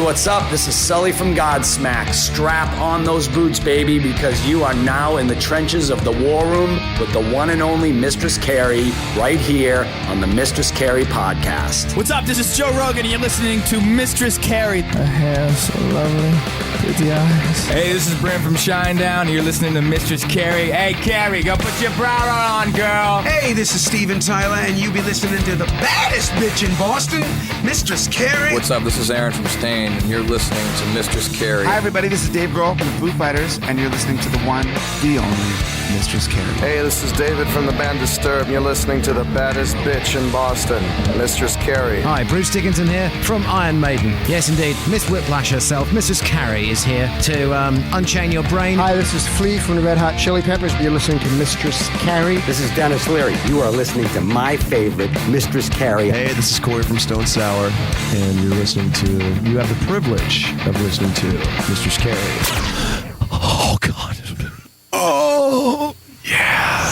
what's up? This is Sully from Godsmack. Strap on those boots, baby, because you are now in the trenches of the war room with the one and only Mistress Carrie right here on the Mistress Carrie podcast. What's up? This is Joe Rogan, and you're listening to Mistress Carrie. Her hair so lovely, pretty eyes. Hey, this is Brent from Shinedown, and you're listening to Mistress Carrie. Hey, Carrie, go put your bra on, girl. Hey, this is Steven Tyler, and you be listening to the baddest bitch in Boston, Mistress Carrie. What's up? This is Aaron from Stain, and you're listening to Mistress Carrie. Hi, everybody. This is Dave Grohl from the Foo Fighters, and you're listening to the one, the only Mistress Carrie. Hey, this is David from the band Disturbed, and you're listening to the baddest bitch in Boston, Mistress Carrie. Hi, Bruce Dickinson here from Iron Maiden. Yes, indeed, Miss Whiplash herself, Mistress Carrie, is here to unchain your brain. Hi, this is Flea from the Red Hot Chili Peppers. You're listening to Mistress Carrie. This is Dennis Leary. You are listening to my favorite, Mistress Carrie. Hey, this is Corey from Stone Sour, and you have the privilege of listening to Mistress Carrie. Oh, God. Oh, yeah.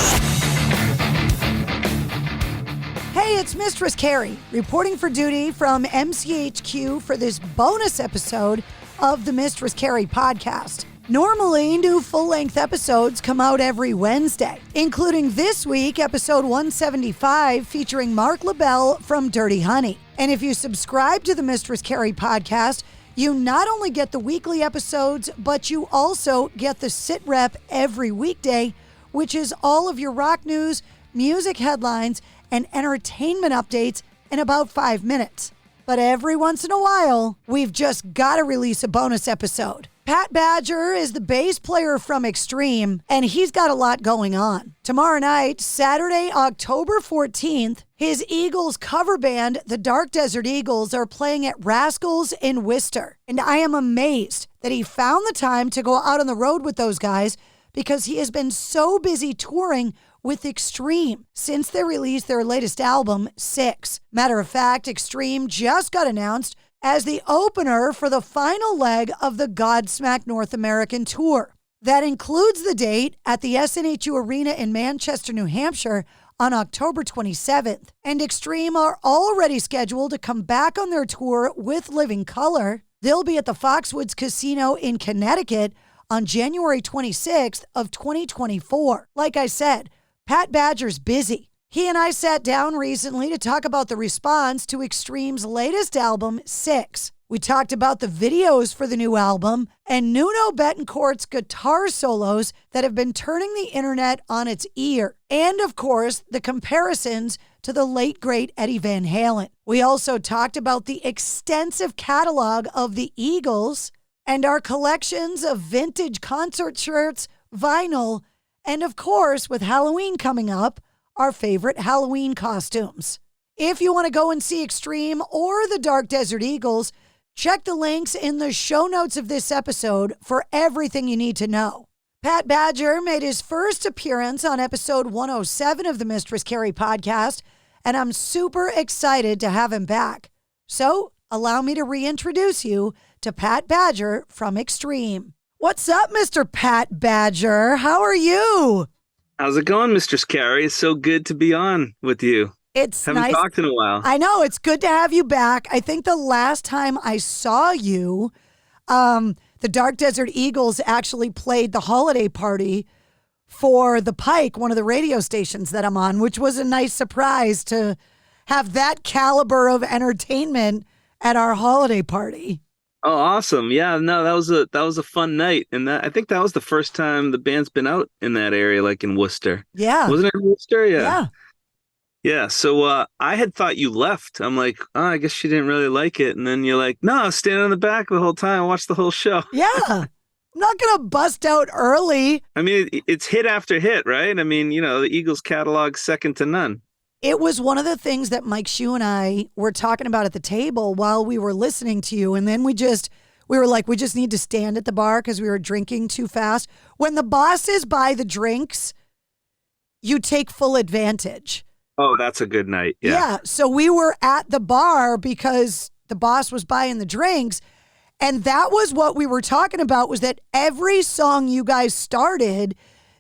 Hey, it's Mistress Carrie, reporting for duty from MCHQ for this bonus episode of the Mistress Carrie podcast. Normally, new full-length episodes come out every Wednesday, including this week, episode 175, featuring Mark LaBelle from Dirty Honey. And if you subscribe to the Mistress Carrie podcast, you not only get the weekly episodes, but you also get the sit rep every weekday, which is all of your rock news, music headlines, and entertainment updates in about 5 minutes. But every once in a while, we've just got to release a bonus episode. Pat Badger is the bass player from Extreme, and he's got a lot going on. Tomorrow night, Saturday, October 14th, his Eagles cover band, the Dark Desert Eagles, are playing at Rascals in Worcester. And I am amazed that he found the time to go out on the road with those guys because he has been so busy touring with Extreme since they released their latest album, 6. Matter of fact, Extreme just got announced as the opener for the final leg of the Godsmack North American tour. That includes the date at the SNHU Arena in Manchester, New Hampshire on October 27th. And Extreme are already scheduled to come back on their tour with Living Colour. They'll be at the Foxwoods Casino in Connecticut on January 26th of 2024. Like I said, Pat Badger's busy. He and I sat down recently to talk about the response to Extreme's latest album, 6. We talked about the videos for the new album and Nuno Bettencourt's guitar solos that have been turning the internet on its ear. And of course, the comparisons to the late, great Eddie Van Halen. We also talked about the extensive catalog of the Eagles and our collections of vintage concert shirts, vinyl, and of course, with Halloween coming up, our favorite Halloween costumes. If you want to go and see Extreme or the Dark Desert Eagles, check the links in the show notes of this episode for everything you need to know. Pat Badger made his first appearance on episode 107 of the Mistress Carrie podcast, and I'm super excited to have him back. So allow me to reintroduce you to Pat Badger from Extreme. What's up, Mr. Pat Badger? How are you? How's it going, Mistress Carrie? It's so good to be on with you. Haven't nice. talked in a while. I know. It's good to have you back. I think the last time I saw you, the Dark Desert Eagles actually played the holiday party for the Pike, one of the radio stations that I'm on, which was a nice surprise to have that caliber of entertainment at our holiday party. Oh, awesome. Yeah, no, that was a fun night. And I think that was the first time the band's been out in that area, like in Worcester. Yeah. Wasn't it in Worcester? Yeah. Yeah. So I had thought you left. I'm like, oh, I guess she didn't really like it. And then you're like, no, I was standing in the back the whole time. I watched the whole show. Yeah. I'm not going to bust out early. I mean, it's hit after hit, right? I mean, the Eagles catalog second to none. It was one of the things that Mike Shue and I were talking about at the table while we were listening to you. And then we were like, we just need to stand at the bar because we were drinking too fast. When the bosses buy the drinks, you take full advantage. Oh, that's a good night. Yeah. So we were at the bar because the boss was buying the drinks. And that was what we were talking about, was that every song you guys started,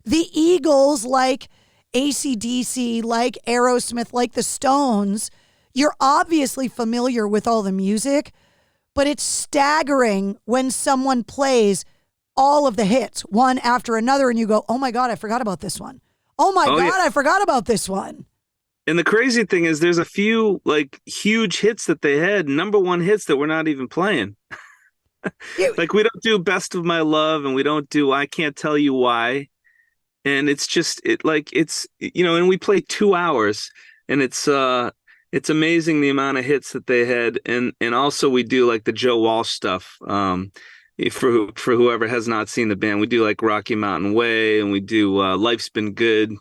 the Eagles, like AC/DC, like Aerosmith, like the Stones, you're obviously familiar with all the music, but it's staggering when someone plays all of the hits one after another and you go, oh my God, I forgot about this one. Oh my God, yeah. I forgot about this one. And the crazy thing is there's a few like huge hits that they had, number one hits that we're not even playing. Like we don't do Best of My Love and we don't do I Can't Tell You Why. And it's just and we play 2 hours and it's amazing the amount of hits that they had. And also we do like the Joe Walsh stuff. For whoever has not seen the band, we do like Rocky Mountain Way and we do Life's Been Good.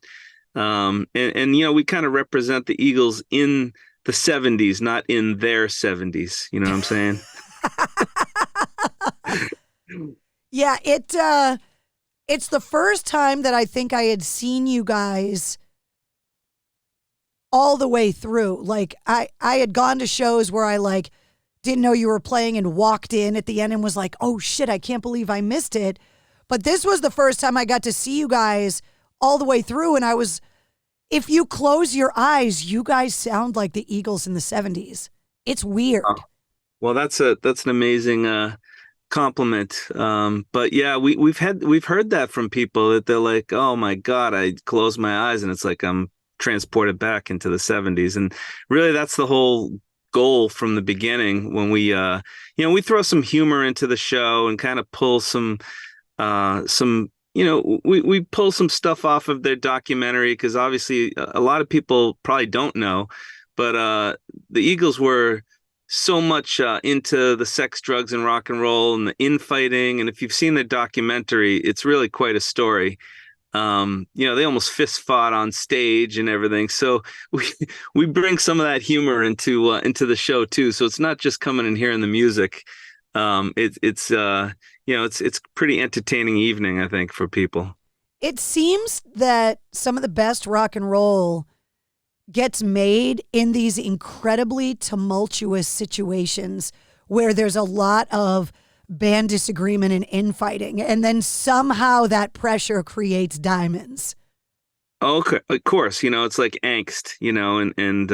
And we kind of represent the Eagles in the 70s, not in their 70s. You know what I'm saying? Yeah, it's the first time that I think I had seen you guys all the way through. Like I had gone to shows where I like didn't know you were playing and walked in at the end and was like, oh shit, I can't believe I missed it. But this was the first time I got to see you guys all the way through. And if you close your eyes, you guys sound like the Eagles in the 70s. It's weird. Well, that's an amazing compliment. But yeah, we've heard that from people that they're like, oh my God, I close my eyes and it's like I'm transported back into the 70s. And really that's the whole goal from the beginning when we throw some humor into the show and kind of pull we pull some stuff off of their documentary because obviously a lot of people probably don't know, but the Eagles were so much into the sex, drugs, and rock and roll and the infighting. And if you've seen the documentary, it's really quite a story. They almost fist fought on stage and everything. So we bring some of that humor into the show too. So it's not just coming and hearing the music. It's pretty entertaining evening, I think, for people. It seems that some of the best rock and roll gets made in these incredibly tumultuous situations where there's a lot of band disagreement and infighting, and then somehow that pressure creates diamonds. Okay, of course, it's like angst, and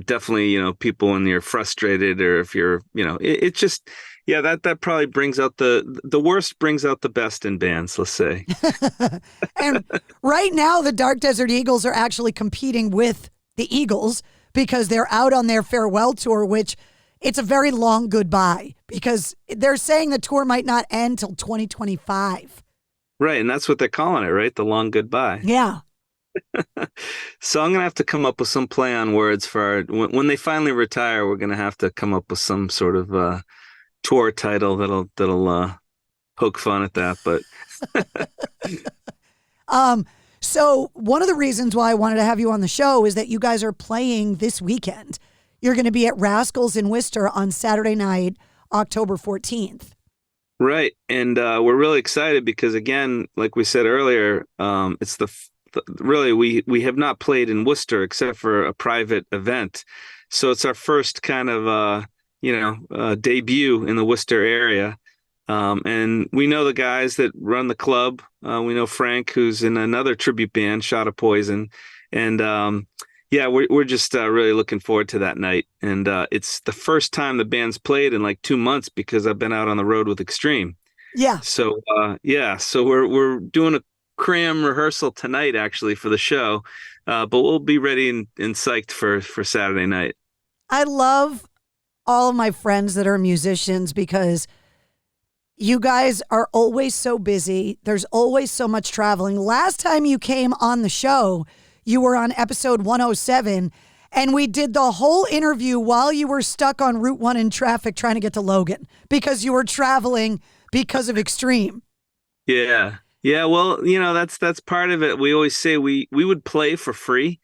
definitely, people when you're frustrated or if you're, it's just, yeah, that probably brings out the worst brings out the best in bands, let's say. And right now, the Dark Desert Eagles are actually competing with the Eagles because they're out on their farewell tour, which it's a very long goodbye because they're saying the tour might not end till 2025. Right, and that's what they're calling it, right? The long goodbye. Yeah. So I'm going to have to come up with some play on words for when they finally retire, we're going to have to come up with some sort of tour title that'll poke fun at that, but so one of the reasons why I wanted to have you on the show is that you guys are playing this weekend. You're going to be at Rascals in Worcester on Saturday night, October 14th. Right. And we're really excited because, again, like we said earlier, it's really we have not played in Worcester except for a private event. So it's our first kind of, debut in the Worcester area. And we know the guys that run the club. We know Frank, who's in another tribute band, Shot of Poison. And we're just really looking forward to that night. And it's the first time the band's played in like 2 months because I've been out on the road with Extreme. Yeah. So, so we're doing a cram rehearsal tonight, actually, for the show. But we'll be ready and psyched for Saturday night. I love all of my friends that are musicians because you guys are always so busy. There's always so much traveling. Last time you came on the show, you were on episode 107, and we did the whole interview while you were stuck on Route 1 in traffic trying to get to Logan because you were traveling because of Extreme. Yeah. Yeah, well, that's part of it. We always say we would play for free,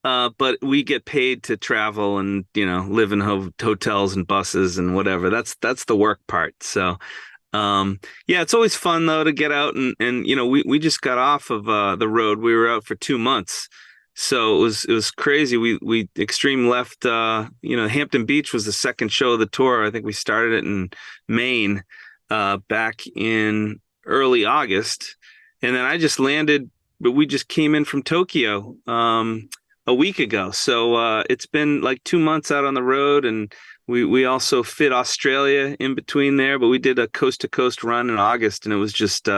but we get paid to travel and, live in hotels and buses and whatever. That's the work part. So, it's always fun, though, to get out and we just got off of the road. We were out for 2 months. So it was crazy. We Extreme left, Hampton Beach was the second show of the tour. I think we started it in Maine back in early August. And then I just landed, but we just came in from Tokyo a week ago. So it's been like 2 months out on the road, and We also fit Australia in between there, but we did a coast-to-coast run in August, and it was just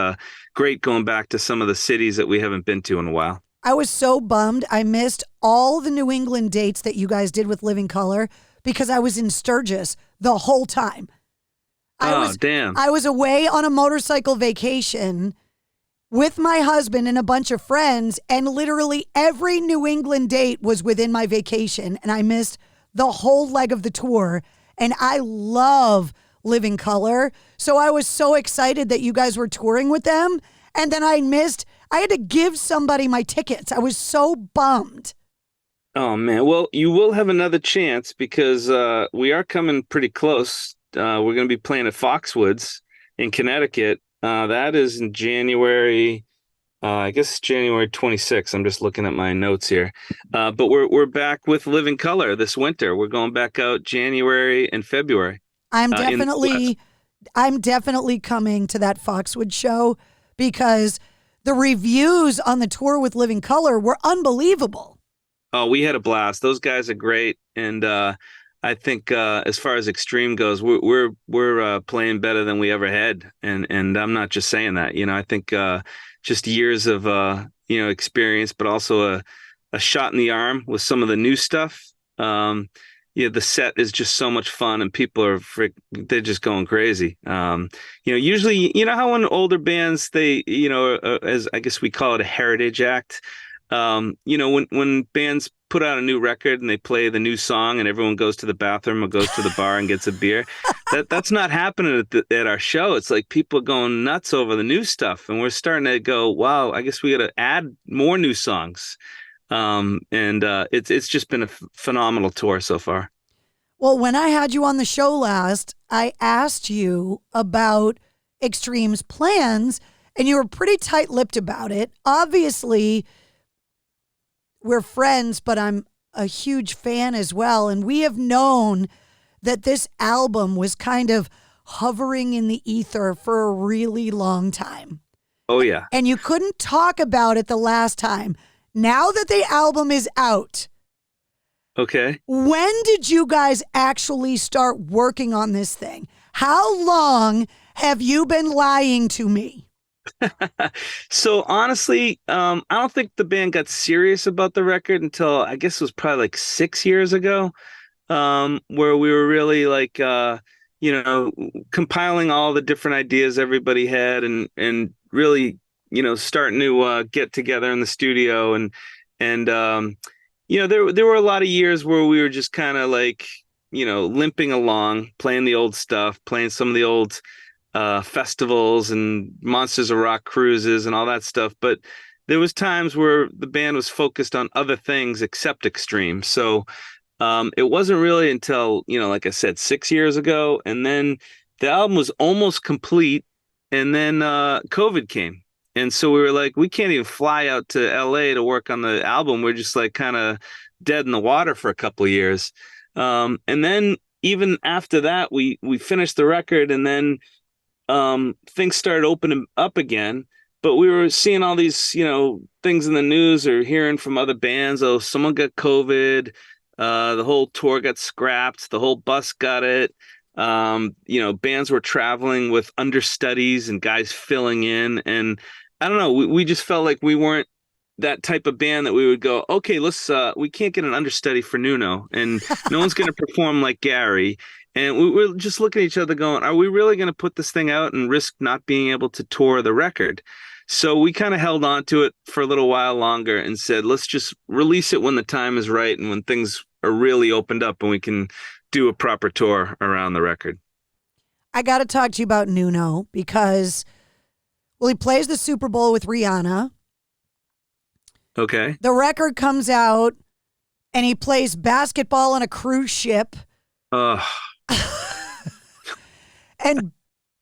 great going back to some of the cities that we haven't been to in a while. I was so bummed. I missed all the New England dates that you guys did with Living Color because I was in Sturgis the whole time. Damn. I was away on a motorcycle vacation with my husband and a bunch of friends, and literally every New England date was within my vacation, and I missed the whole leg of the tour. And I love Living Color, so I was so excited that you guys were touring with them, and then I had to give somebody my tickets. I was so bummed. Oh, man. Well, you will have another chance because we are coming pretty close. We're going to be playing at Foxwoods in Connecticut. That is in January. I guess it's January 26th. I'm just looking at my notes here. But we're back with Living Color this winter. We're going back out January and February. I'm definitely coming to that Foxwoods show because the reviews on the tour with Living Color were unbelievable. Oh, we had a blast. Those guys are great, and I think as far as Extreme goes, we're playing better than we ever had, and I'm not just saying that. I think just years of experience, but also a shot in the arm with some of the new stuff. The set is just so much fun, and people are they're just going crazy. Usually, how in older bands they, as I guess we call it a heritage act. When bands put out a new record and they play the new song and everyone goes to the bathroom or goes to the bar and gets a beer, that's not happening at our show. It's like people are going nuts over the new stuff, and we're starting to go, wow, I guess we got to add more new songs. It's just been a phenomenal tour so far. Well, when I had you on the show last, I asked you about Extreme's plans, and you were pretty tight-lipped about it. Obviously, we're friends, but I'm a huge fan as well. And we have known that this album was kind of hovering in the ether for a really long time. Oh, yeah. And you couldn't talk about it the last time. Now that the album is out, okay, when did you guys actually start working on this thing? How long have you been lying to me? So honestly, I don't think the band got serious about the record until I guess it was probably like 6 years ago, where we were really like, compiling all the different ideas everybody had and really, starting to get together in the studio and there were a lot of years where we were just kind of like, limping along, playing the old stuff, playing some of the old festivals and Monsters of Rock cruises and all that stuff. But there was times where the band was focused on other things except Extreme. So it wasn't really until, like I said, 6 years ago. And then the album was almost complete. And then COVID came. And so we were like, we can't even fly out to LA to work on the album. We're just like kind of dead in the water for a couple of years. And then even after that, we finished the record, and then things started opening up again. But we were seeing all these, things in the news or hearing from other bands. Oh, someone got COVID. The whole tour got scrapped. The whole bus got it. Bands were traveling with understudies and guys filling in. And I don't know, we just felt like we weren't that type of band that we would go, okay, we can't get an understudy for Nuno, and no one's going to perform like Gary. And we're just looking at each other going, are we really going to put this thing out and risk not being able to tour the record? So we kind of held on to it for a little while longer and said, let's just release it when the time is right and when things are really opened up and we can do a proper tour around the record. I got to talk to you about Nuno because, he plays the Super Bowl with Rihanna. Okay. The record comes out and he plays basketball on a cruise ship. And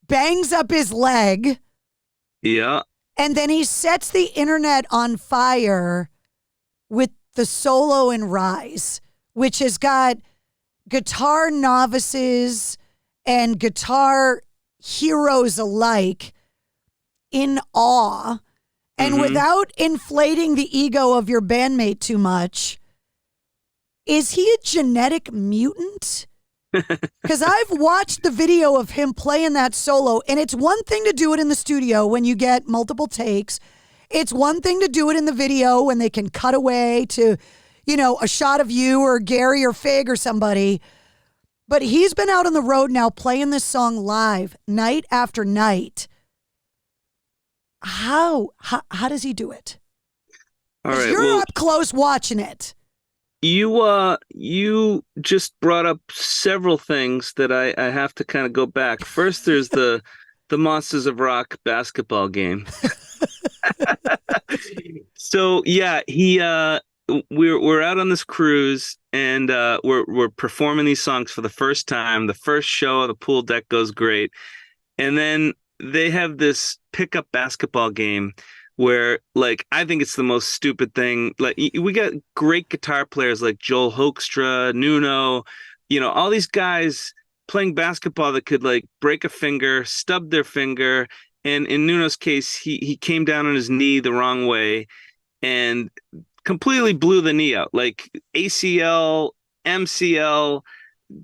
bangs up his leg. Yeah. And then he sets the internet on fire with the solo in Rise, which has got guitar novices and guitar heroes alike in awe. And without inflating the ego of your bandmate too much, is he a genetic mutant? Because I've watched the video of him playing that solo, and it's one thing to do it in the studio when you get multiple takes. It's one thing to do it in the video when they can cut away to, a shot of you or Gary or Fig or somebody. But he's been out on the road now playing this song live night after night. How does he do it? All right, you're up close watching it. You just brought up several things that I have to kind of go back. First, there's the Monsters of Rock basketball game. So yeah, we're out on this cruise and we're performing these songs for the first time. The first show of the pool deck goes great, and then they have this pickup basketball game where, like, I think it's the most stupid thing. Like, we got great guitar players like Joel Hoekstra, Nuno, all these guys playing basketball that could, like, break a finger, stub their finger. And in Nuno's case, he came down on his knee the wrong way and completely blew the knee out, like ACL, MCL,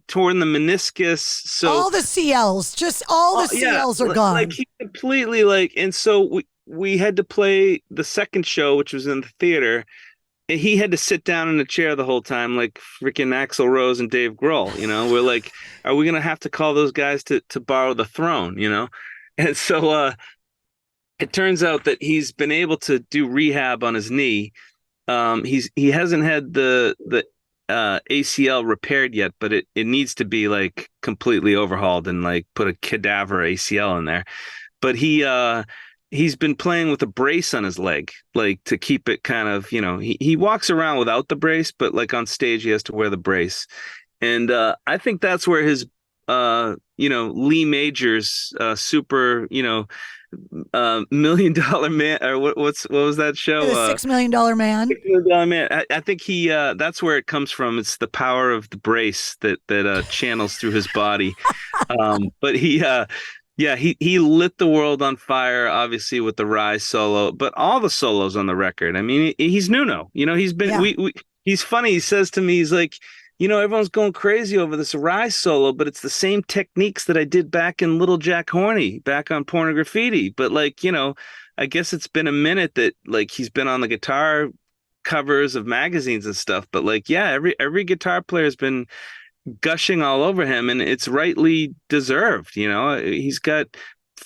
torn the meniscus. So all the CLs, just all the CLs are gone. Like, he completely, and so we had to play the second show, which was in the theater. And he had to sit down in a chair the whole time, like freaking Axl Rose and Dave Grohl. We're like, are we gonna have to call those guys to borrow the throne? And so it turns out that he's been able to do rehab on his knee. He hasn't had the ACL repaired yet, but it needs to be, like, completely overhauled and, like, put a cadaver ACL in there. But he's been playing with a brace on his leg, like, to keep it kind of, he walks around without the brace, but, like, on stage he has to wear the brace. And I think that's where his Lee Majors super $1 Million Man, or what was that show? The $6 Million Man. $6 Million Man. I think he that's where it comes from. It's the power of the brace that channels through his body. But he lit the world on fire, obviously, with the Rise solo, but all the solos on the record. I mean, he's Nuno. He's been he's funny. He says to me, he's like, everyone's going crazy over this Rise solo, but it's the same techniques that I did back in Little Jack Horny, back on Porn Graffiti. But, like, I guess it's been a minute that, like, he's been on the guitar covers of magazines and stuff. But, like, yeah, every guitar player has been gushing all over him, and it's rightly deserved. He's got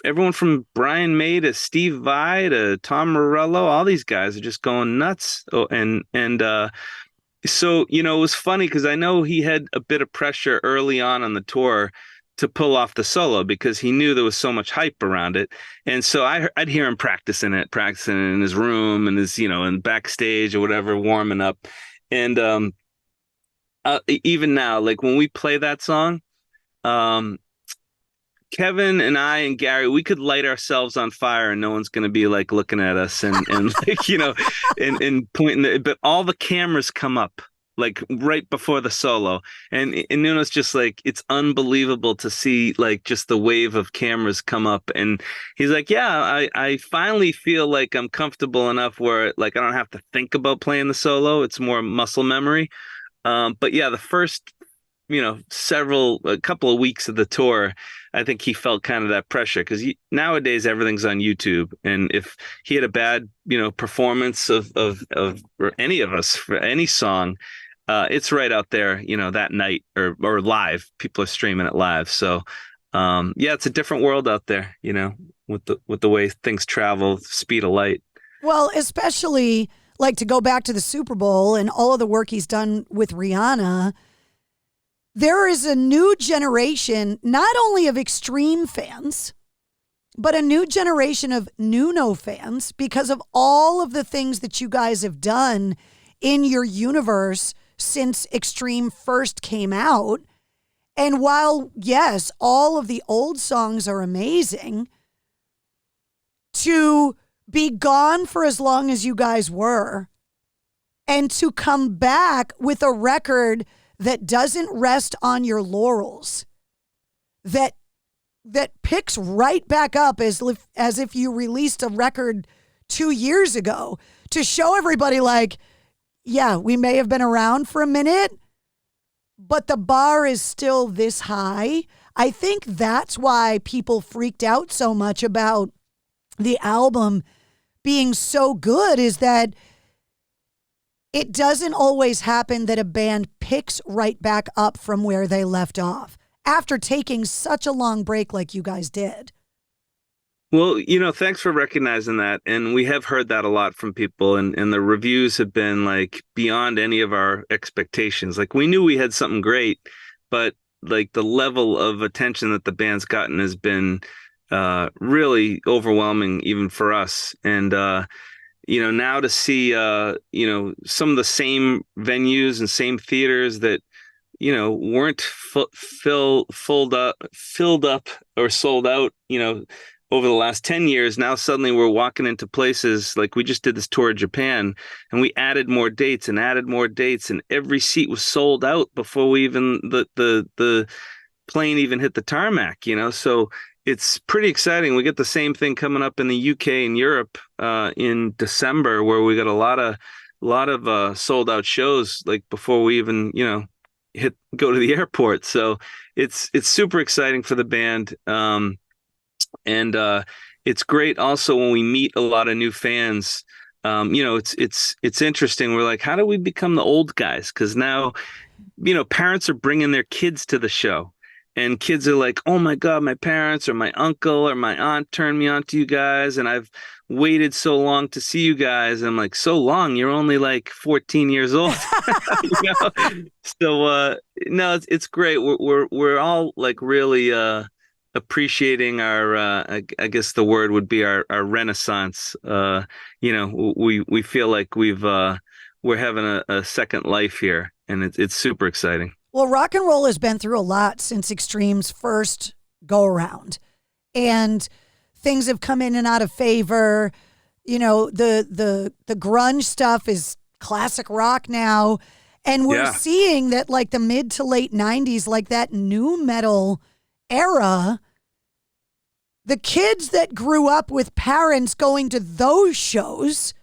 everyone from Brian May to Steve Vai to Tom Morello. All these guys are just going nuts. So, it was funny because I know he had a bit of pressure early on the tour to pull off the solo because he knew there was so much hype around it. And so I'd hear him practicing it in his room and his, and backstage or whatever, warming up. And even now, like, when we play that song, Kevin and I and Gary, we could light ourselves on fire and no one's going to be, like, looking at us and like, and pointing. But all the cameras come up, like, right before the solo. And Nuno's just like, it's unbelievable to see, like, just the wave of cameras come up. And he's like, yeah, I finally feel like I'm comfortable enough where, like, I don't have to think about playing the solo. It's more muscle memory. But yeah, the first, a couple of weeks of the tour, I think he felt kind of that pressure because nowadays everything's on YouTube. And if he had a bad, performance of or any of us for any song, it's right out there, that night or live. People are streaming it live. So, it's a different world out there, with the way things travel, speed of light. Well, especially, like, to go back to the Super Bowl and all of the work he's done with Rihanna. There is a new generation, not only of Extreme fans, but a new generation of Nuno fans because of all of the things that you guys have done in your universe since Extreme first came out. And while, yes, all of the old songs are amazing, to be gone for as long as you guys were and to come back with a record that doesn't rest on your laurels, that picks right back up as if you released a record 2 years ago, to show everybody, like, yeah, we may have been around for a minute, but the bar is still this high. I think that's why people freaked out so much about the album being so good, is that it doesn't always happen that a band picks right back up from where they left off after taking such a long break like you guys did. Well, thanks for recognizing that. And we have heard that a lot from people, and the reviews have been like beyond any of our expectations. Like, we knew we had something great, but like the level of attention that the band's gotten has been really overwhelming even for us. And, now to see, some of the same venues and same theaters that, weren't filled up or sold out, over the last 10 years, now suddenly we're walking into places like we just did this tour of Japan, and we added more dates, and every seat was sold out before we even the plane even hit the tarmac, so it's pretty exciting. We get the same thing coming up in the UK and Europe in December, where we got a lot of sold out shows like before we even go to the airport. So it's super exciting for the band. And it's great also when we meet a lot of new fans. It's interesting. We're like, how do we become the old guys? Because now, parents are bringing their kids to the show, and kids are like, oh my God, my parents or my uncle or my aunt turned me on to you guys, and I've waited so long to see you guys. And I'm like, so long? You're only like 14 years old. So no, it's great. We're all like really appreciating our I guess the word would be our renaissance. We feel like we're having a second life here, and it's super exciting. Well, rock and roll has been through a lot since Extreme's first go around, and things have come in and out of favor. The grunge stuff is classic rock now, and we're seeing that like the mid to late 90s, like that new metal era, the kids that grew up with parents going to those shows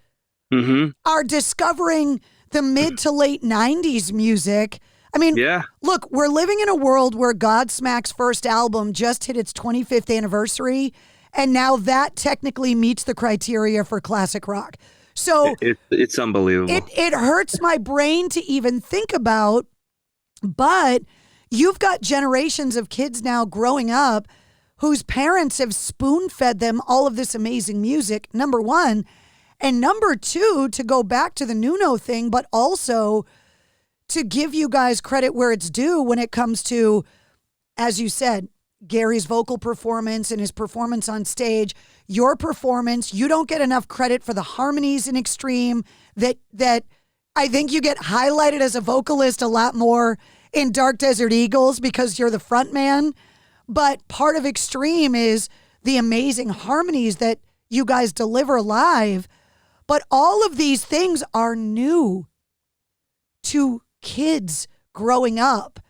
are discovering the mid to late 90s music. I mean, look, we're living in a world where Godsmack's first album just hit its 25th anniversary, and now that technically meets the criteria for classic rock. So it's unbelievable. It hurts my brain to even think about, but you've got generations of kids now growing up whose parents have spoon-fed them all of this amazing music, number one. And number two, to go back to the Nuno thing, but also to give you guys credit where it's due when it comes to, as you said, Gary's vocal performance and his performance on stage, your performance. You don't get enough credit for the harmonies in Extreme that I think you get highlighted as a vocalist a lot more in Dark Desert Eagles because you're the front man. But part of Extreme is the amazing harmonies that you guys deliver live. But all of these things are new to kids growing up,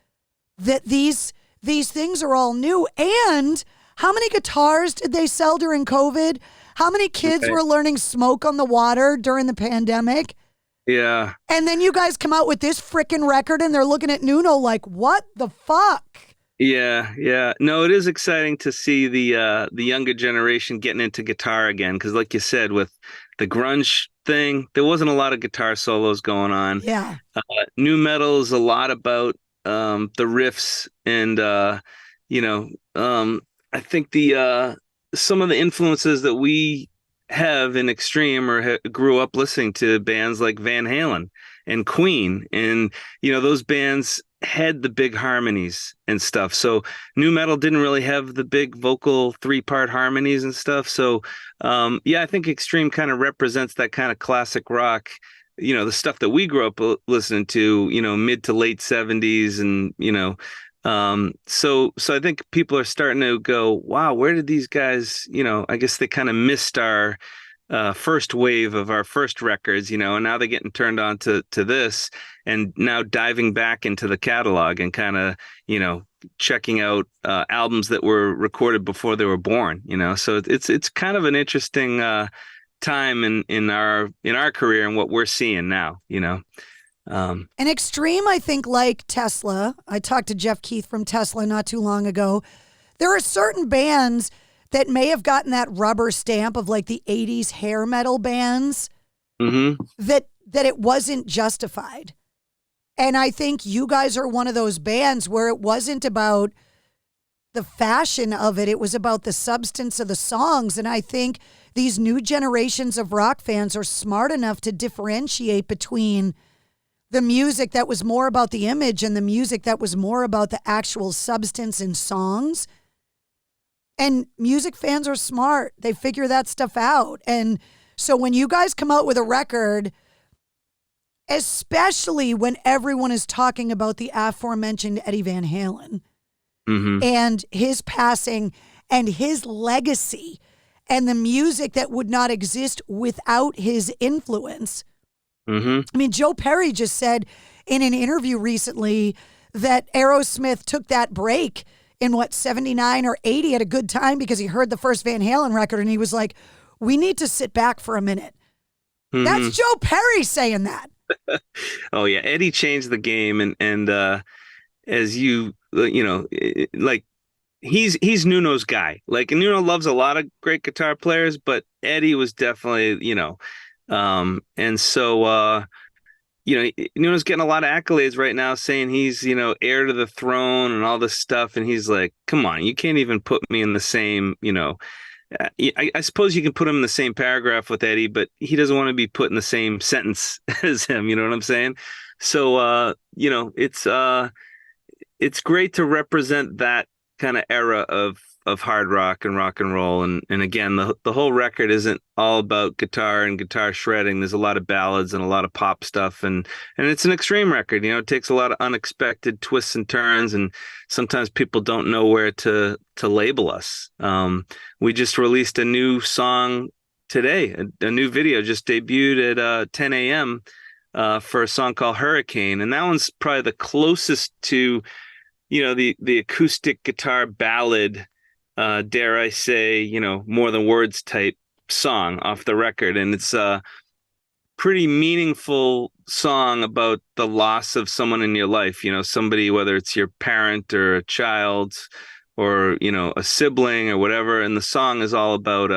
that these things are all new. And how many guitars did they sell during COVID? How many kids were learning Smoke on the Water during the pandemic? Yeah. And then you guys come out with this frickin' record and they're looking at Nuno like, what the fuck? Yeah. No, it is exciting to see the younger generation getting into guitar again. Because like you said, with the grunge thing, there wasn't a lot of guitar solos going on. Yeah. New metal is a lot about the riffs and, I think some of the influences that we have in Extreme or grew up listening to bands like Van Halen and Queen, and those bands had the big harmonies and stuff. So new metal didn't really have the big vocal 3-part harmonies and stuff. So I think Extreme kind of represents that kind of classic rock, the stuff that we grew up listening to, mid to late 70s, and so I think people are starting to go, wow, where did these guys, I guess they kind of missed our first wave of our first records, and now they're getting turned on to this, and now diving back into the catalog and kind of, checking out albums that were recorded before they were born, so it's kind of an interesting time in our career and what we're seeing now, An extreme, I think, like Tesla. I talked to Jeff Keith from Tesla not too long ago. There are certain bands that may have gotten that rubber stamp of like the 80s hair metal bands that it wasn't justified. And I think you guys are one of those bands where it wasn't about the fashion of it. It was about the substance of the songs. And I think these new generations of rock fans are smart enough to differentiate between the music that was more about the image and the music that was more about the actual substance in songs. And music fans are smart. They figure that stuff out. And so when you guys come out with a record, especially when everyone is talking about the aforementioned Eddie Van Halen and his passing and his legacy and the music that would not exist without his influence. I mean, Joe Perry just said in an interview recently that Aerosmith took that break in 79 or 80 at a good time because he heard the first Van Halen record and he was like, we need to sit back for a minute. That's Joe Perry saying that. Oh yeah, Eddie changed the game, and as you know, like he's Nuno's guy. Like, and Nuno loves a lot of great guitar players, but Eddie was definitely, and so Nuno's getting a lot of accolades right now, saying he's heir to the throne and all this stuff, and he's like, come on, you can't even put me in the same I suppose you can put him in the same paragraph with Eddie, but he doesn't want to be put in the same sentence as him. You know what I'm saying? So, it's great to represent that kind of era of hard rock and roll. And again, the whole record isn't all about guitar and guitar shredding. There's a lot of ballads and a lot of pop stuff. And it's an extreme record. It takes a lot of unexpected twists and turns. And sometimes people don't know where to label us. We just released a new song today. A new video just debuted at 10 a.m. For a song called Hurricane. And that one's probably the closest to, the acoustic guitar ballad, dare I say, more than words type song off the record. And it's a pretty meaningful song about the loss of someone in your life, somebody, whether it's your parent or a child or, a sibling or whatever. And the song is all about,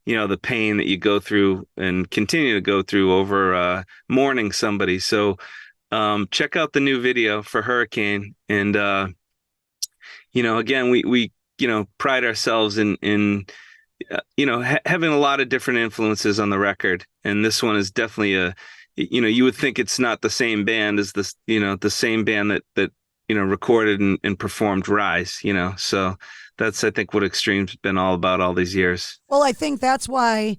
the pain that you go through and continue to go through over mourning somebody. So check out the new video for Hurricane. And, again, we pride ourselves in having a lot of different influences on the record. And this one is definitely you would think it's not the same band as this, the same band that recorded and performed Rise, so that's, I think, what Extreme's been all about all these years. Well, I think that's why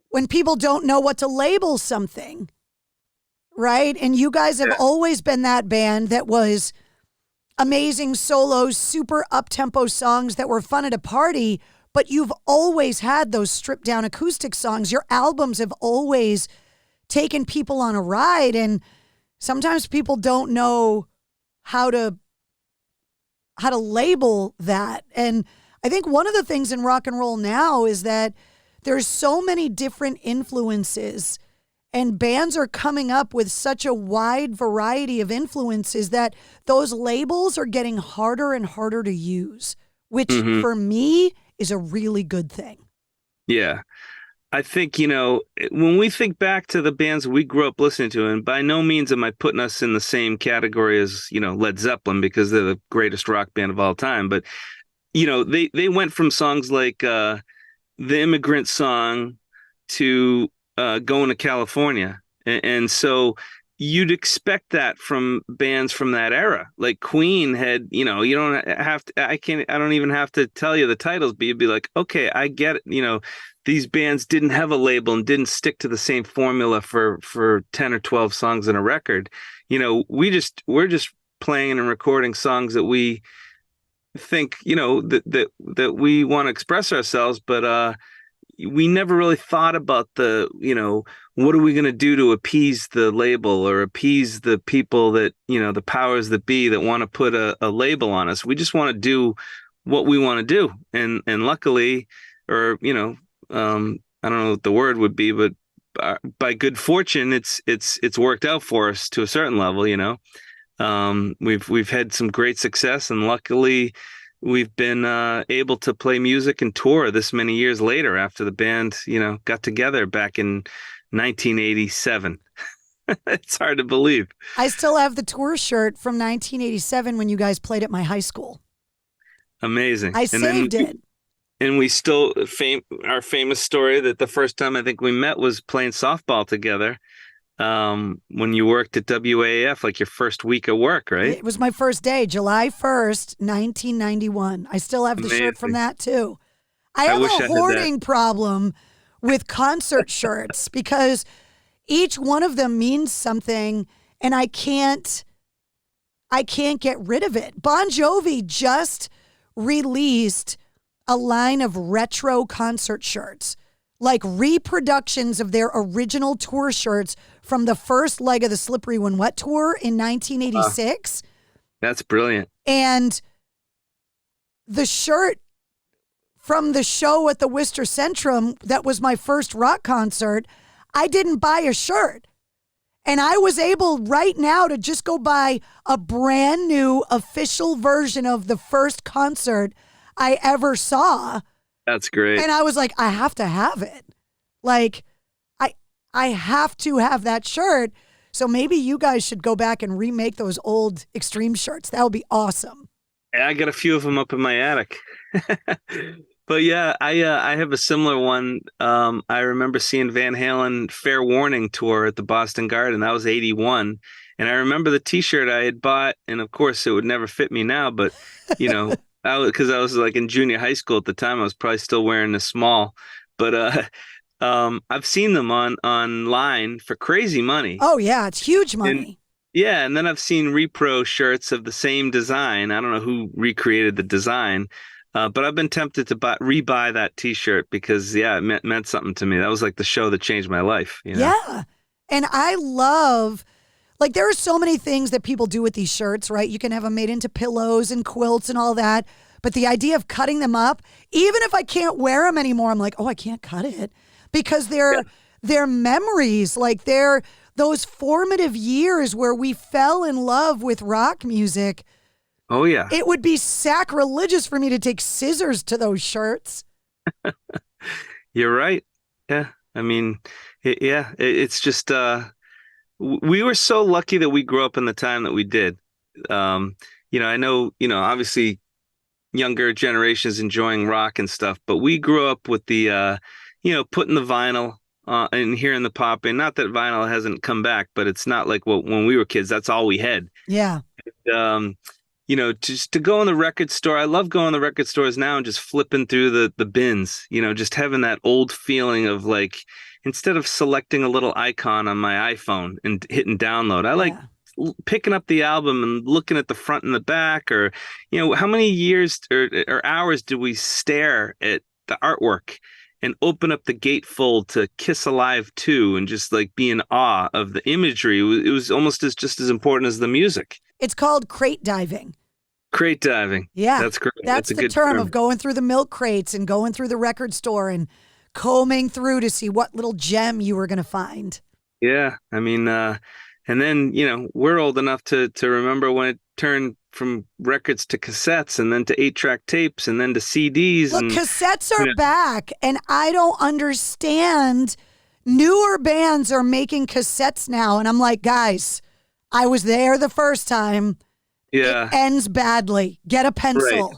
when people don't know what to label something, right? And you guys have always been that band that was amazing solos, super up-tempo songs that were fun at a party, but you've always had those stripped-down acoustic songs. Your albums have always taken people on a ride, and sometimes people don't know how to label that. And I think one of the things in rock and roll now is that there's so many different influences, and bands are coming up with such a wide variety of influences that those labels are getting harder and harder to use, which for me is a really good thing. Yeah. I think, when we think back to the bands we grew up listening to, and by no means am I putting us in the same category as, Led Zeppelin, because they're the greatest rock band of all time. But, they went from songs like The Immigrant Song to Going to California. And so you'd expect that from bands from that era. Like Queen had, you don't have to, I don't even have to tell you the titles, but you'd be like, okay, I get it. These bands didn't have a label and didn't stick to the same formula for 10 or 12 songs in a record. We're just playing and recording songs that we think, that we want to express ourselves, but we never really thought about the, what are we going to do to appease the label or appease the people that, the powers that be that want to put a label on us. We just want to do what we want to do. And luckily, or, I don't know what the word would be, but by good fortune, it's worked out for us to a certain level. We've had some great success, and luckily, we've been able to play music and tour this many years later after the band, got together back in 1987. It's hard to believe. I still have the tour shirt from 1987 when you guys played at my high school. Amazing. I saved it. And we still, our famous story that the first time I think we met was playing softball together when you worked at WAAF, like your first week of work, right? It was my first day, July 1st, 1991. I still have the shirt from that, too. I have a hoarding problem with concert shirts because each one of them means something, and I can't get rid of it. Bon Jovi just released a line of retro concert shirts, like reproductions of their original tour shirts from the first leg of the Slippery When Wet tour in 1986. That's brilliant. And the shirt from the show at the Worcester Centrum that was my first rock concert, I didn't buy a shirt. And I was able right now to just go buy a brand new official version of the first concert I ever saw. That's great. And I was like, I have to have it. Like, I have to have that shirt. So maybe you guys should go back and remake those old Extreme shirts. That would be awesome. I got a few of them up in my attic. But yeah, I have a similar one. I remember seeing Van Halen Fair Warning tour at the Boston Garden. That was 81. And I remember the T-shirt I had bought, and of course it would never fit me now, but because I was like in junior high school at the time, I was probably still wearing the small. But I've seen them online for crazy money. Oh yeah, it's huge money. And then I've seen repro shirts of the same design. I don't know who recreated the design. But I've been tempted to rebuy that T-shirt because, it meant something to me. That was like the show that changed my life. Yeah. And I love, like, there are so many things that people do with these shirts, right? You can have them made into pillows and quilts and all that. But the idea of cutting them up, even if I can't wear them anymore, I'm like, oh, I can't cut it. Because they're memories, like they're those formative years where we fell in love with rock music. Oh, yeah. It would be sacrilegious for me to take scissors to those shirts. You're right. Yeah. I mean, it's just, we were so lucky that we grew up in the time that we did. I know, obviously younger generations enjoying rock and stuff, but we grew up with the, putting the vinyl and hearing the pop. And not that vinyl hasn't come back, but it's not like when we were kids, that's all we had. Yeah. Just to go in the record store. I love going to the record stores now and just flipping through the bins, just having that old feeling of like, instead of selecting a little icon on my iPhone and hitting download, I like picking up the album and looking at the front and the back, or, how many years or hours did we stare at the artwork and open up the gatefold to Kiss Alive 2 and just like be in awe of the imagery. It was almost just as important as the music. It's called crate diving. Crate diving. Yeah. That's great. That's a the good term of going through the milk crates and going through the record store and combing through to see what little gem you were going to find. Yeah. I mean, and then, we're old enough to remember when it turned from records to cassettes and then to 8-track tapes and then to CDs. Look, cassettes are back, and I don't understand. Newer bands are making cassettes now, and I'm like, guys, I was there the first time. Yeah. It ends badly. Get a pencil. Right.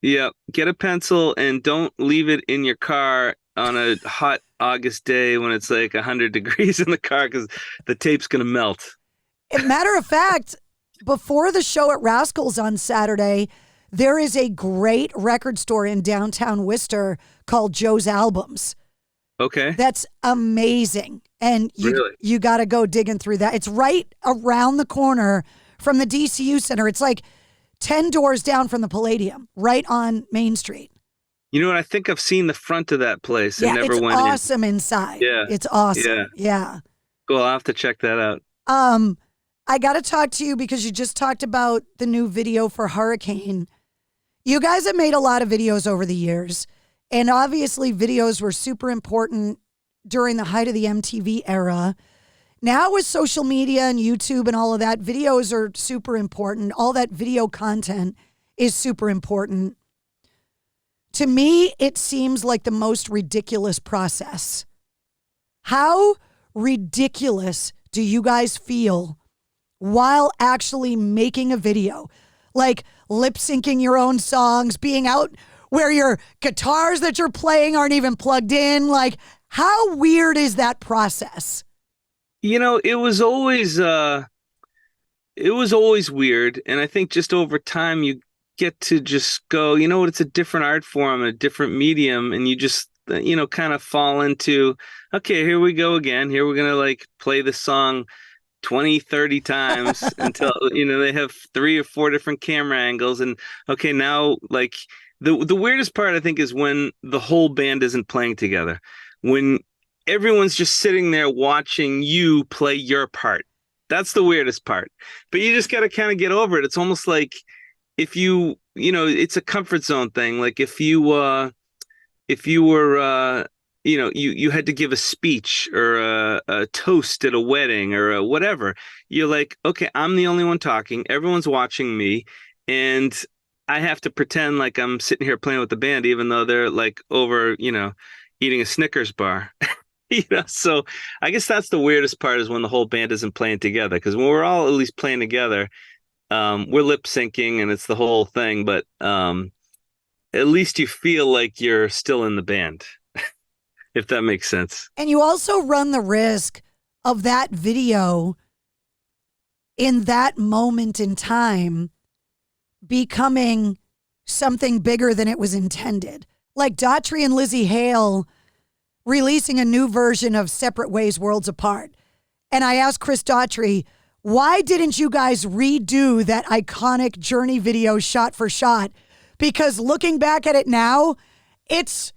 Yeah. Get a pencil and don't leave it in your car on a hot August day when it's like 100 degrees in the car because the tape's going to melt. Matter of fact, before the show at Rascals on Saturday, there is a great record store in downtown Worcester called Joe's Albums. Okay. That's amazing. And you got to go digging through that. It's right around the corner from the DCU Center. It's like 10 doors down from the Palladium, right on Main Street. You know what? I think I've seen the front of that place and never went in. It's awesome inside. Yeah. It's awesome. Yeah. Cool. I'll have to check that out. I got to talk to you because you just talked about the new video for Hurricane. You guys have made a lot of videos over the years, and obviously videos were super important, during the height of the MTV era. Now with social media and YouTube and all of that, videos are super important. All that video content is super important. To me, it seems like the most ridiculous process. How ridiculous do you guys feel while actually making a video? Like lip syncing your own songs, being out where your guitars that you're playing aren't even plugged in. Like, how weird is that process? You know, it was always weird. And I think just over time you get to just go, you know what, it's a different art form, a different medium. And you just, you know, kind of fall into, okay, here we go again. Here we're going to like play the song 20, 30 times until, you know, they have 3 or 4 different camera angles. And okay, now like the weirdest part I think is when the whole band isn't playing together, when everyone's just sitting there watching you play your part. That's the weirdest part, but you just got to kind of get over it. It's almost like if you know, it's a comfort zone thing. Like if you were, you know, you had to give a speech or a toast at a wedding or whatever. You're like, okay, I'm the only one talking. Everyone's watching me. And I have to pretend like I'm sitting here playing with the band, even though they're like over, you know, eating a Snickers bar. You know, so I guess that's the weirdest part is when the whole band isn't playing together. Because when we're all at least playing together, we're lip syncing and it's the whole thing. But at least you feel like you're still in the band, if that makes sense. And you also run the risk of that video in that moment in time becoming something bigger than it was intended. Like Daughtry and Lizzie Hale releasing a new version of Separate Ways, Worlds Apart. And I asked Chris Daughtry, why didn't you guys redo that iconic Journey video shot for shot? Because looking back at it now, it's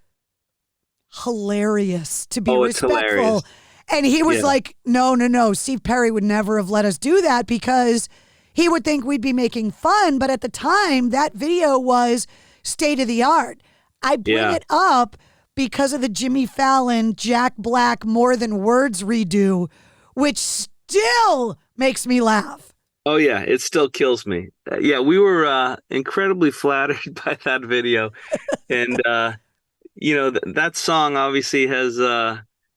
hilarious, to be respectful. Hilarious. And he was like, no, Steve Perry would never have let us do that because he would think we'd be making fun. But at the time, that video was state of the art. I bring it up because of the Jimmy Fallon, Jack Black, More Than Words redo, which still makes me laugh. Oh, yeah, it still kills me. Yeah, we were incredibly flattered by that video. And, you know, that song obviously has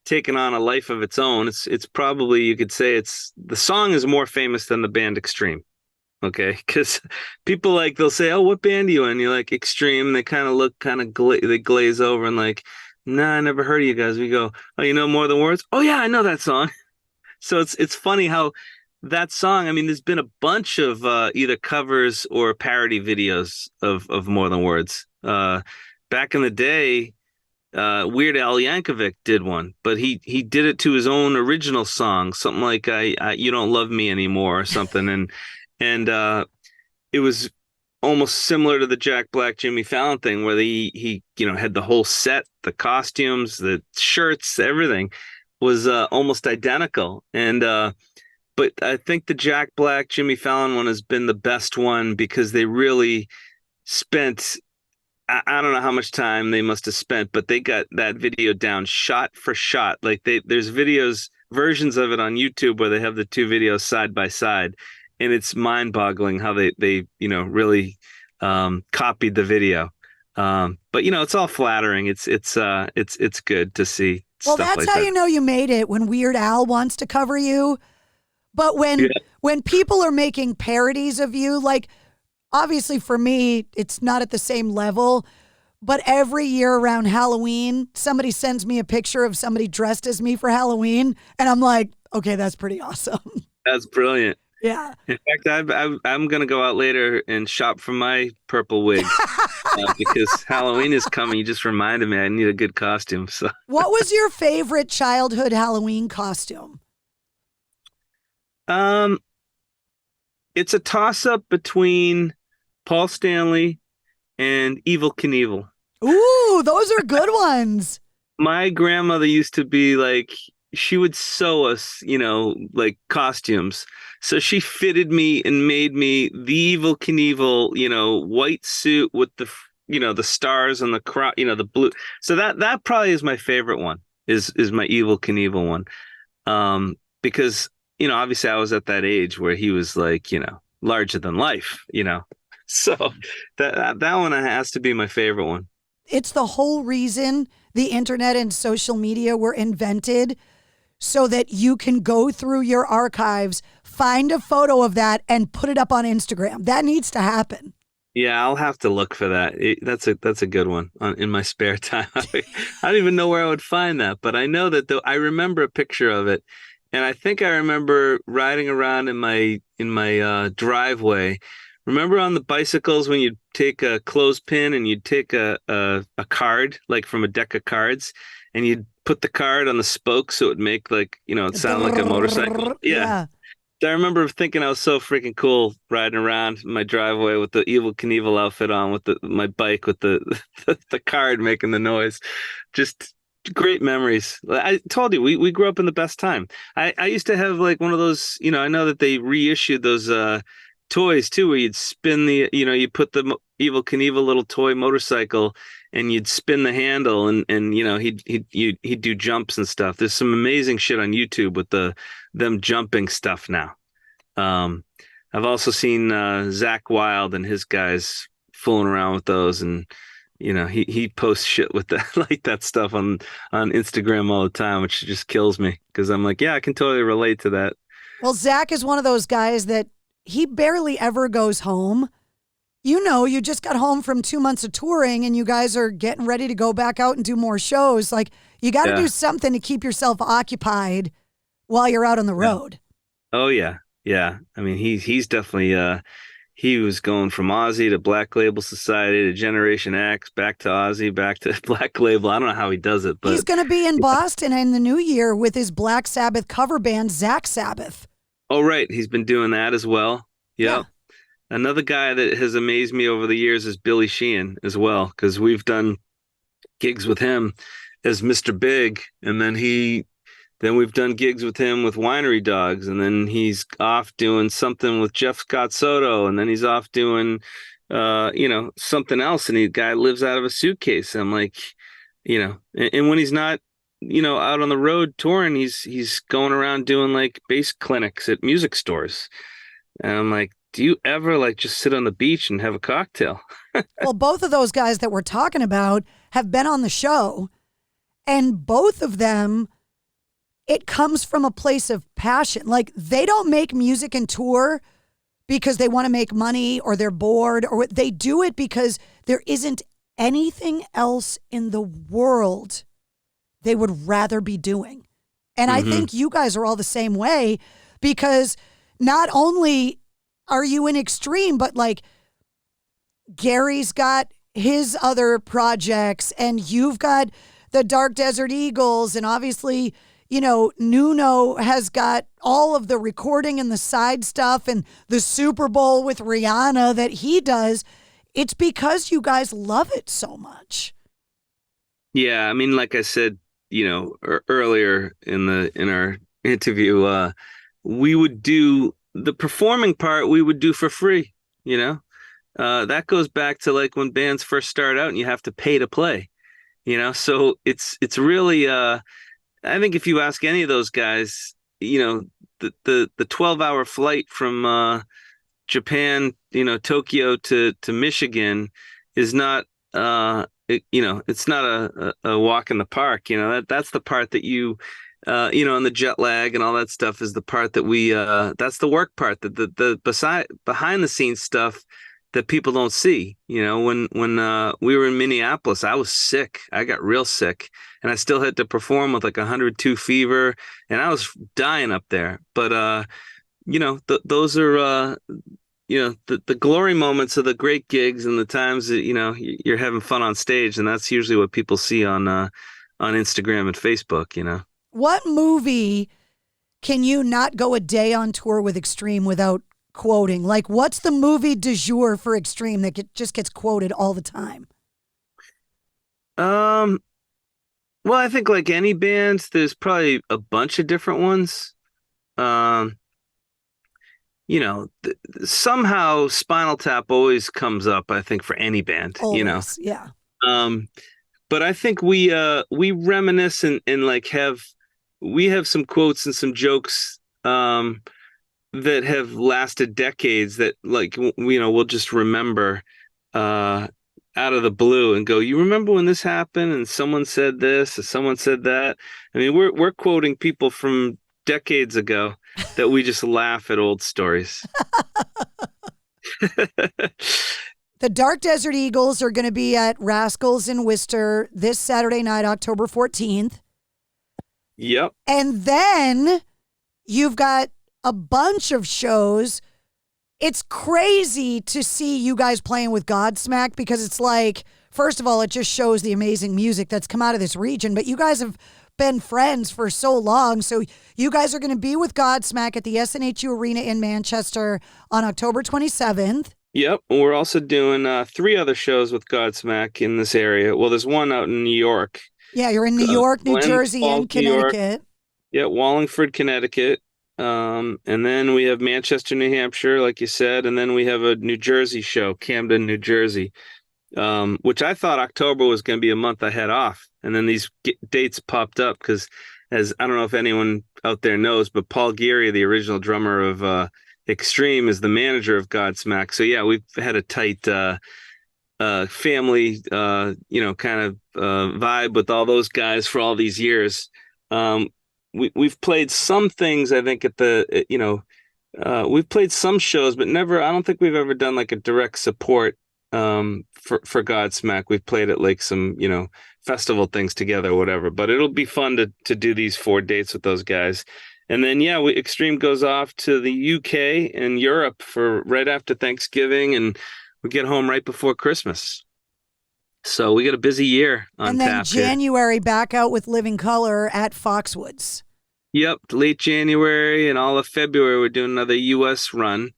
taken on a life of its own. It's probably, you could say the song is more famous than the band Extreme. Okay, because people like, they'll say, oh, what band are you in? You're like, Extreme. They kind of look they glaze over and like, nah, I never heard of you guys. We go, oh, you know More Than Words? Oh, yeah, I know that song. So it's funny how that song, I mean, there's been a bunch of either covers or parody videos of More Than Words. Back in the day, Weird Al Yankovic did one, but he did it to his own original song, something like You Don't Love Me Anymore or something. And it was almost similar to the Jack Black, Jimmy Fallon thing where he you know, had the whole set, the costumes, the shirts, everything was almost identical. And but I think the Jack Black, Jimmy Fallon one has been the best one because they really spent, I don't know how much time they must have spent, but they got that video down shot for shot. Like there's versions of it on YouTube where they have the two videos side by side. And it's mind-boggling how they you know, really copied the video. But you know, it's all flattering. It's good to see. Well, stuff that's like how that. you know you made it, when Weird Al wants to cover you. But when people are making parodies of you, like obviously for me, it's not at the same level. But every year around Halloween, somebody sends me a picture of somebody dressed as me for Halloween, and I'm like, okay, that's pretty awesome. That's brilliant. Yeah. In fact, I'm going to go out later and shop for my purple wig because Halloween is coming. You just reminded me I need a good costume. So, what was your favorite childhood Halloween costume? It's a toss-up between Paul Stanley and Evel Knievel. Ooh, those are good ones. My grandmother used to be like, she would sew us, you know, like costumes. So she fitted me and made me the Evel Knievel, you know, white suit with the, you know, the stars and the you know, the blue. So that probably is my favorite one. is my Evel Knievel one. Because, obviously I was at that age where he was like, larger than life, So that one has to be my favorite one. It's the whole reason the internet and social media were invented, so that you can go through your archives, find a photo of that, and put it up on Instagram. That needs to happen. Yeah, I'll have to look for that. That's a good one in my spare time. I don't even know where I would find that, but I know that I remember a picture of it, and I think I remember riding around in my driveway. Remember on the bicycles when you'd take a clothespin and you'd take a card, like from a deck of cards, and you'd put the card on the spoke so it would make like, it sounded like a motorcycle. Yeah. I remember thinking I was so freaking cool riding around my driveway with the Evel Knievel outfit on, with my bike with the card making the noise. Just great memories. I told you, we grew up in the best time. I used to have like one of those, I know that they reissued those toys too, where you'd spin you put the Evel Knievel little toy motorcycle and you'd spin the handle and he'd do jumps and stuff. There's some amazing shit on YouTube with them jumping stuff now. I've also seen Zach Wilde and his guys fooling around with those, and he posts shit with that like that stuff on Instagram all the time, which just kills me because I'm like, yeah, I can totally relate to that. Well, Zach is one of those guys that he barely ever goes home. You just got home from 2 months of touring and you guys are getting ready to go back out and do more shows. Like, you got to do something to keep yourself occupied while you're out on the road. Oh, yeah. Yeah. I mean, he's definitely, he was going from Ozzy to Black Label Society to Generation X, back to Ozzy, back to Black Label. I don't know how he does it, but he's going to be in Boston in the new year with his Black Sabbath cover band, Zach Sabbath. Oh, right. He's been doing that as well. Yep. Yeah. Another guy that has amazed me over the years is Billy Sheehan as well, because we've done gigs with him as Mr. Big, and then we've done gigs with him with Winery Dogs, and then he's off doing something with Jeff Scott Soto, and then he's off doing something else, and the guy lives out of a suitcase. I'm like, and when he's not out on the road touring, he's going around doing like bass clinics at music stores, and I'm like, do you ever like just sit on the beach and have a cocktail? Well, both of those guys that we're talking about have been on the show, and both of them, it comes from a place of passion. Like, they don't make music and tour because they want to make money or they're bored, or they do it because there isn't anything else in the world they would rather be doing. And I think you guys are all the same way, because not only are you in Extreme, but like Gary's got his other projects and you've got the Dark Desert Eagles, and obviously, Nuno has got all of the recording and the side stuff and the Super Bowl with Rihanna that he does. It's because you guys love it so much. Yeah, I mean, like I said, earlier in our interview, we would do the performing part. We would do for free. That goes back to like when bands first start out and you have to pay to play. So it's really. I think if you ask any of those guys, the 12-hour flight from Japan, Tokyo to Michigan is not. It's not a walk in the park. That's the part that you, and the jet lag and all that stuff is the part that we, that's the work part, the behind the scenes stuff that people don't see. When we were in Minneapolis, I was sick. I got real sick and I still had to perform with like 102 fever and I was dying up there. But, those are, the glory moments of the great gigs and the times that, you're having fun on stage. And that's usually what people see on Instagram and Facebook, What movie can you not go a day on tour with Extreme without quoting? Like, what's the movie du jour for Extreme that just gets quoted all the time? Well, I think like any band, there's probably a bunch of different ones. Somehow Spinal Tap always comes up, I think, for any band, Always, yeah. but I think we reminisce and like have some quotes and some jokes that have lasted decades that like we'll just remember out of the blue and go, you remember when this happened and someone said this or someone said that. I mean, we're quoting people from decades ago that we just laugh at old stories. The Dark Desert Eagles are going to be at Rascals in Worcester this Saturday night, October 14th. Yep. And then you've got a bunch of shows. It's crazy to see you guys playing with Godsmack because it's like, first of all, it just shows the amazing music that's come out of this region. But you guys have been friends for so long. So you guys are going to be with Godsmack at the SNHU Arena in Manchester on October 27th. Yep. We're also doing 3 other shows with Godsmack in this area. Well, there's one out in New York. Yeah, you're in New York, New Jersey, and Connecticut. Yeah, Wallingford, Connecticut. And then we have Manchester, New Hampshire, like you said. And then we have a New Jersey show, Camden, New Jersey, which I thought October was going to be a month ahead off. And then these dates popped up because, as I don't know if anyone out there knows, but Paul Geary, the original drummer of Extreme, is the manager of Godsmack. So yeah, we've had a tight family, kind of vibe with all those guys for all these years. We've played some things, I think, at the we've played some shows, but never. I don't think we've ever done like a direct support for Godsmack. We've played at like some festival things together or whatever. But it'll be fun to do these 4 dates with those guys. And then, Extreme goes off to the UK and Europe for right after Thanksgiving, and we get home right before Christmas. So we got a busy year on tap. And then January back out with Living Color at Foxwoods. Yep, late January and all of February we're doing another U.S. run.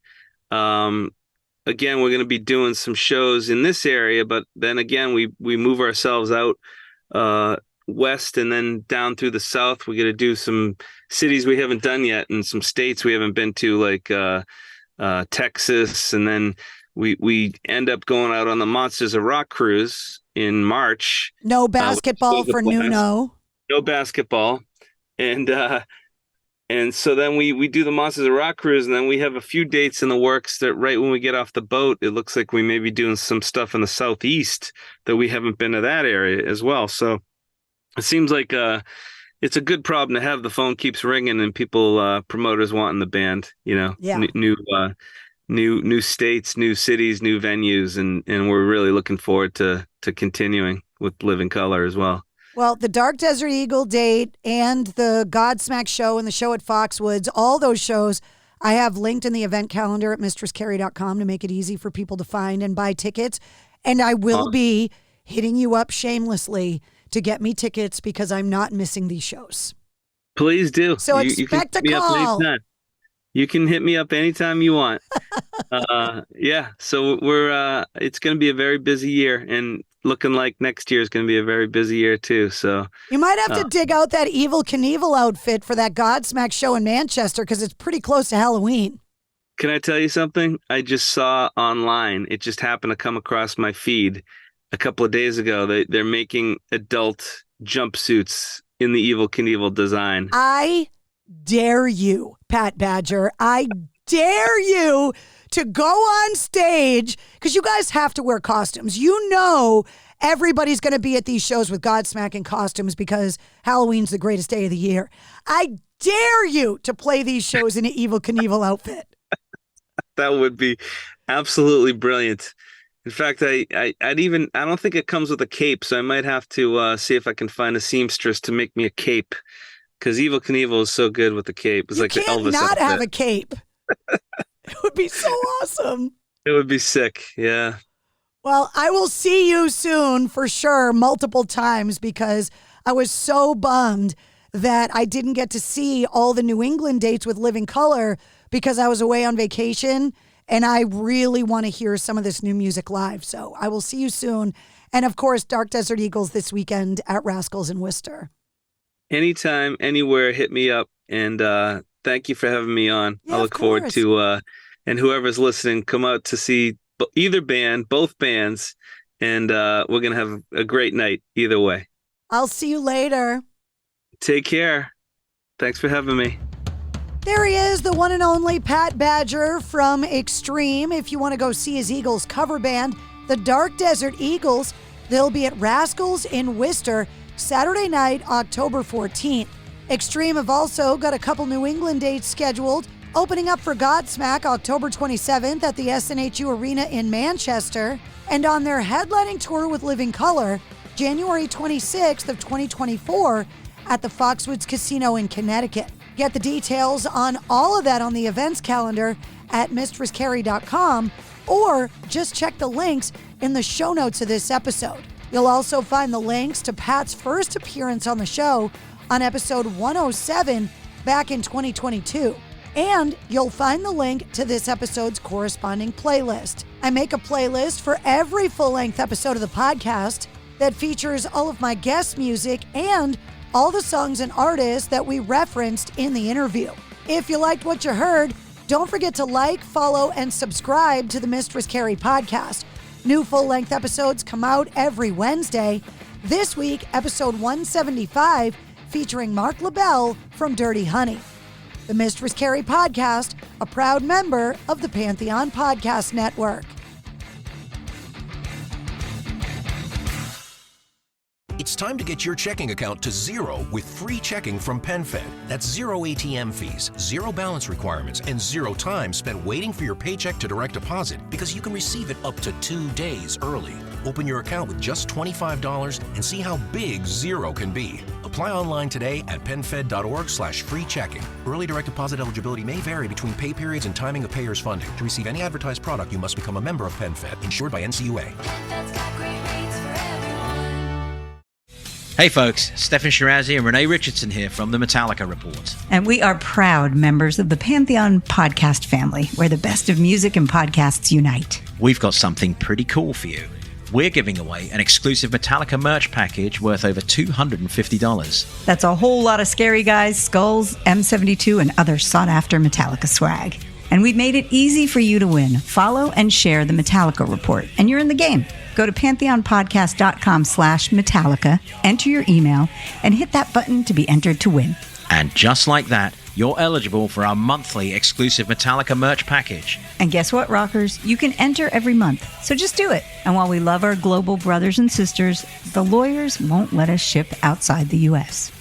Again, we're going to be doing some shows in this area, but then again we move ourselves out west and then down through the south. We got to do some cities we haven't done yet and some states we haven't been to, like Texas, and then we end up going out on the Monsters of Rock cruise in March. No basketball for Nuno. No basketball, and so then we do the Monsters of Rock cruise, and then we have a few dates in the works that right when we get off the boat, it looks like we may be doing some stuff in the southeast that we haven't been to that area as well. So it seems like it's a good problem to have. The phone keeps ringing and people promoters wanting the band, new states, new cities, new venues, and we're really looking forward to continuing with Living Color as well. Well, the Dark Desert Eagle date and the Godsmack show and the show at Foxwoods, all those shows I have linked in the event calendar at mistresscarrie.com to make it easy for people to find and buy tickets. And I will be hitting you up shamelessly to get me tickets because I'm not missing these shows. Please do. So expect a call. You can hit me up anytime you want. So we're it's going to be a very busy year, and looking like next year is going to be a very busy year too. So you might have to dig out that Evel Knievel outfit for that Godsmack show in Manchester because it's pretty close to Halloween. Can I tell you something? I just saw online. It just happened to come across my feed a couple of days ago. They're making adult jumpsuits in the Evel Knievel design. I dare you, Pat Badger. I dare you to go on stage because you guys have to wear costumes. Everybody's going to be at these shows with Godsmack in costumes because Halloween's the greatest day of the year. I dare you to play these shows in an Evel Knievel outfit. That would be absolutely brilliant. In fact, I don't think it comes with a cape, so I might have to see if I can find a seamstress to make me a cape. Because Evel Knievel is so good with the cape. It's like the Elvis not outfit. Have a cape. It would be so awesome. It would be sick, yeah. Well, I will see you soon for sure, multiple times, because I was so bummed that I didn't get to see all the New England dates with Living Color because I was away on vacation, and I really want to hear some of this new music live. So I will see you soon. And of course, Dark Desert Eagles this weekend at Rascals in Worcester. Anytime, anywhere, hit me up. And thank you for having me on. Yeah, I look forward to, and whoever's listening, come out to see either band, both bands, and we're going to have a great night either way. I'll see you later. Take care. Thanks for having me. There he is, the one and only Pat Badger from Extreme. If you want to go see his Eagles cover band, the Dark Desert Eagles, they'll be at Rascals in Worcester Saturday night, October 14th. Extreme have also got a couple New England dates scheduled, opening up for Godsmack October 27th at the SNHU Arena in Manchester, and on their headlining tour with Living Colour, January 26th of 2024 at the Foxwoods Casino in Connecticut. Get the details on all of that on the events calendar at mistresscarrie.com, or just check the links in the show notes of this episode. You'll also find the links to Pat's first appearance on the show on episode 107 back in 2022. And you'll find the link to this episode's corresponding playlist. I make a playlist for every full-length episode of the podcast that features all of my guest music and all the songs and artists that we referenced in the interview. If you liked what you heard, don't forget to like, follow, and subscribe to the Mistress Carrie podcast. New full-length episodes come out every Wednesday. This week, episode 175, featuring Mark LaBelle from Dirty Honey. The Mistress Carrie podcast, a proud member of the Pantheon Podcast Network. It's time to get your checking account to zero with free checking from PenFed. That's zero ATM fees, zero balance requirements, and zero time spent waiting for your paycheck to direct deposit because you can receive it up to 2 days early. Open your account with just $25 and see how big zero can be. Apply online today at penfed.org/free checking. Early direct deposit eligibility may vary between pay periods and timing of payers' funding. To receive any advertised product, you must become a member of PenFed, insured by NCUA. Hey folks, Stefan Shirazi and Renee Richardson here from the Metallica Report. And we are proud members of the Pantheon podcast family, where the best of music and podcasts unite. We've got something pretty cool for you. We're giving away an exclusive Metallica merch package worth over $250. That's a whole lot of Scary Guys, skulls, M72, and other sought-after Metallica swag. And we've made it easy for you to win. Follow and share the Metallica Report, and you're in the game. Go to pantheonpodcast.com/Metallica, enter your email, and hit that button to be entered to win. And just like that, you're eligible for our monthly exclusive Metallica merch package. And guess what, rockers? You can enter every month, so just do it. And while we love our global brothers and sisters, the lawyers won't let us ship outside the U.S.